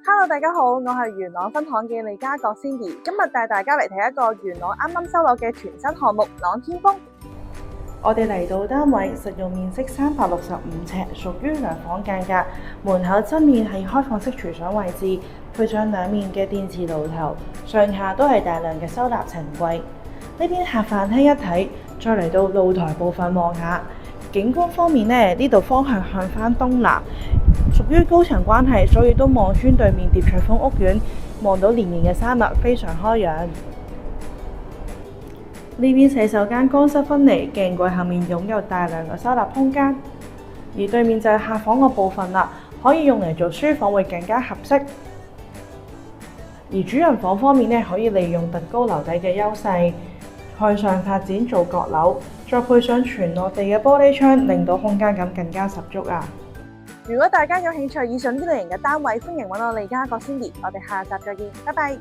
Hello，大家好，我係元朗分行嘅利嘉閣 Cindy，今日帶大家嚟睇一個元朗啱啱收樓嘅全新項目朗天峰。我哋嚟到單位，實用面積365尺，屬於兩房間隔，門口側面係開放式廚房位置，配上兩面嘅電磁爐頭，上下都係大量嘅收納陳櫃。呢邊客飯廳一睇，再嚟到露台部分望下，景觀方面呢度方向向返東南，屬於高層關係，所以都望穿對面疊翠峰屋苑，望到連綿嘅山脈，非常開揚。呢邊洗手間乾濕分離，鏡櫃後面擁有大量嘅收納空間，而對面就係客房個部分啦，可以用嚟做書房會更加合適。而主人房方面呢，可以利用特高樓底嘅優勢，向上發展做閣樓，再配上全落地嘅玻璃窗，令到空間感更加十足啊！如果大家有興趣以上呢類型嘅單位，歡迎揾我利嘉閣 Cindy，我哋下集再見，拜拜。